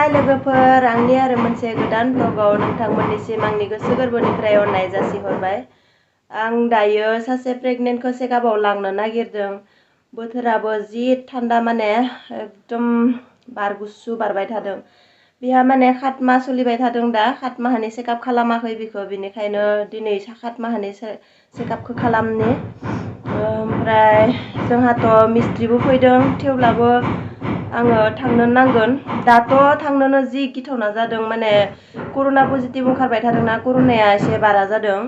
हाय लोगोफोर आंनि आरो मोनसे गोदान ब्लगाव नोंथांमोननिसिम आंनि गोसो गोरबोनिफ्राय अननाय जासिहरबाय। आं दायो सासे प्रेगनेन्टखौ चेकआपआव लांनो नागिरदों। बोथोराबो जि थान्दा माने एकदम बार गुसु बारबाय थादों। बिहा माने 7 माह सोलिबाय थादों दा 7 माहानि चेकआप खालामाखै बिखौ बिनिखायनो दिनै 7 माहानि चेकआपखौ खालामनि। ओमफ्राय जोंहाथ' मिस्ट्रिबो फैदों थेवब्लाबो आङो थांनो नांगोन। दाथ' थांनोनो जि गिथावना जादों माने कर'ना पजिटिभ ओंखारबाय थादोंना कर'नाया एसे बारा जादों।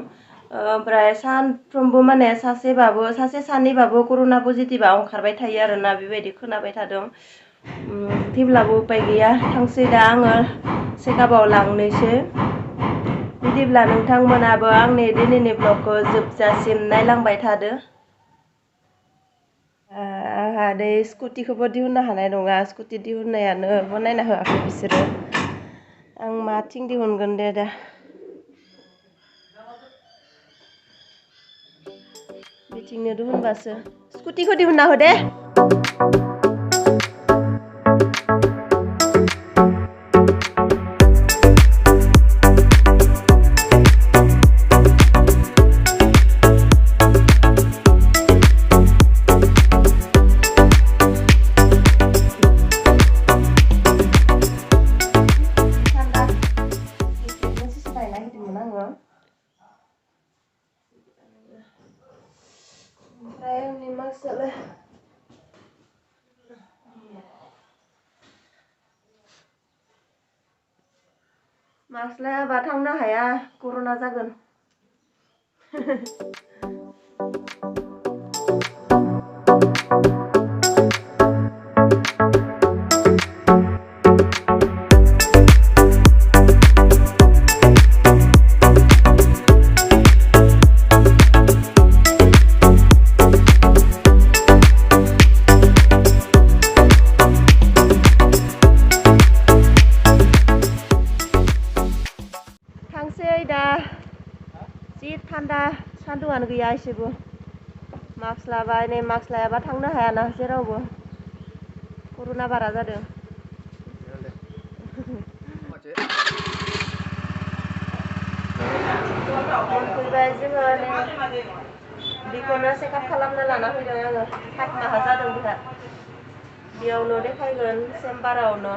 ओमफ्राय सानफ्रोमबो माने सासे सानैबाबो कर'ना पजिटिभआ ओंखारबाय थायो आरोना बेबायदि खोनाबाय थादों। थेवब्लाबो उपाय गैया थांसै दा आङो चेकआपआव लांनोसै। बिदिब्ला नोंथांमोनाबो आंनि दिनैनि ब्लगखौ जोबजासिम नायलांबाय थादो। आंहा दै स्कुटिखौबो दिहुननो हानाय नङा। स्कुटि दिहुननायानो बनायना होआखै बिसोरो। आं माथिं दिहुनगोन दे दा। बिथिंनो दिहुनबासो स्कुटिखौ दिहुनना हो दे। ओमफ्राय आंनि मास्कआलाय मास्क लायाबा थांनो हाया कर'ना जागोन। दा जि थान्दा सान्दुंआनो गैया एसेबो। मास्क लाबाय नै मास्क लायाबा थांनो हायाना जेरावबो कर'ना बारा जादों। मोनफैबाय जोङो बेखौनो चेकआप खालामनो लाना फैदों आङो। 7 माहा जादों बिहा। बेयावनो देखायगोन चेम्बारावनो।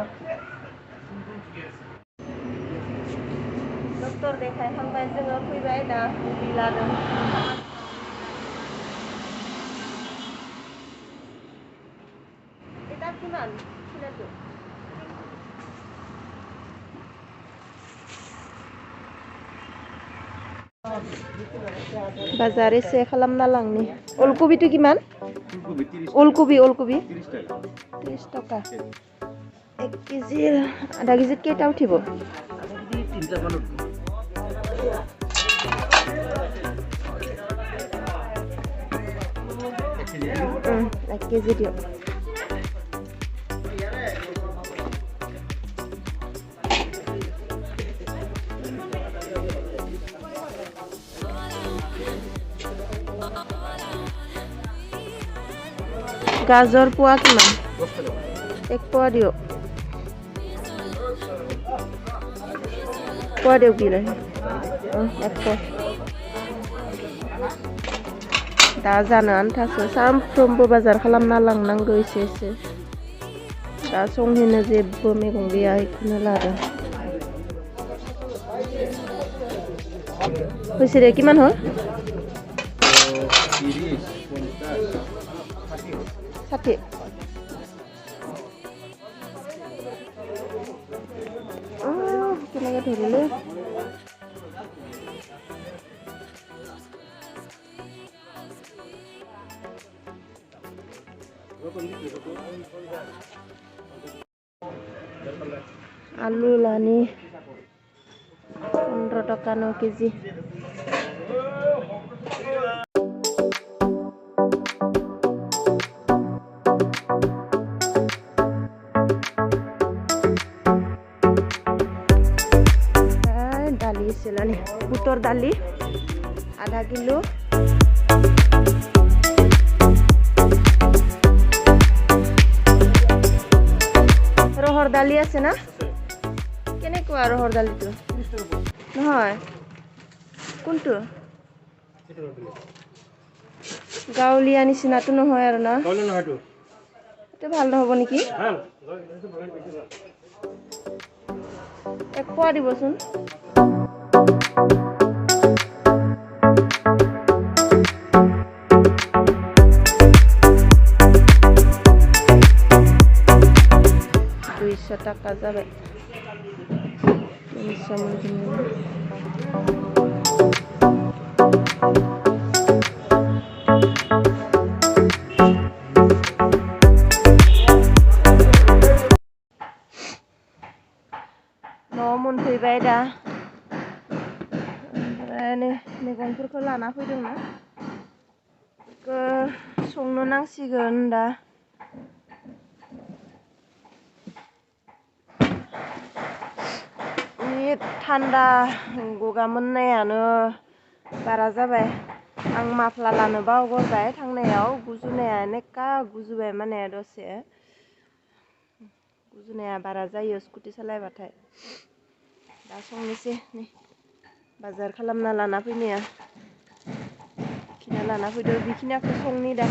डक्टर देखायखांबाय जोङो फैबाय दा मुलि लादों। এটা কিমান ছেলেটো? बाजार एसे खालामना लांनि। अलकबिथ' किमान? अलकबि 30 टका। 1 केजि आधा केजित केइटा उठिब? 1 কেজি দিয়ক। গাজৰ পোৱা কিমান? 1 পোৱা দিয়ক। পোৱা দিয়ক বিলাহী। 1 পোৱা। दा जानो आन्थासो सानफ्रोमबो बाजार खालामना लांनांगौ एसे एसे। दा संहैनो जेबो मैगं गैया बेखौनो लादों। फैसा किमान हो? 60। কেনেকৈ ধৰিলে? आलु लानि 15 टका 9 केजि। दालि इसेलानि बुटर दालि आधा किलो। रहर दालि আছে না? আৰু হৰ দালিটো নহয় কোনটো গাঁৱলীয়া নিচিনাটো নহয় আৰু না এইটো ভাল নহ'ব নেকি এক পোৱা দিবচোন টাকা যাবে न'आव मोनफैबाय दा ओमफ्राय मैगंफोरखौ लाना फैदोंमोन संनो नांसिगोन दा थान्दा गगा मोननायानो बारा जाबाय आं माफ्ला लानो बावगारबाय थांनायाव गुजुनाया नेक्का गुजुबाय माने दसे गुजुनाया बारा जायो स्कुटि सालायबाथाय दा संनोसै नै बाजार खालामना लाना फैनाया खिना लाना फैदो बेखिनियाखौ संनि दा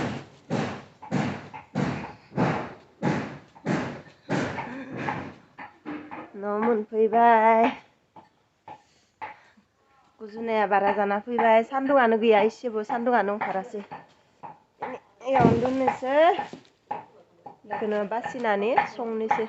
न' मोनफैबाय गुजुनाया बारा जाना फैबाय सान्दुंआनो गैया एसेबो सान्दुंआनो ओंखारासै एयावनो दोननोसै बेखौनो बासिनानै संनोसै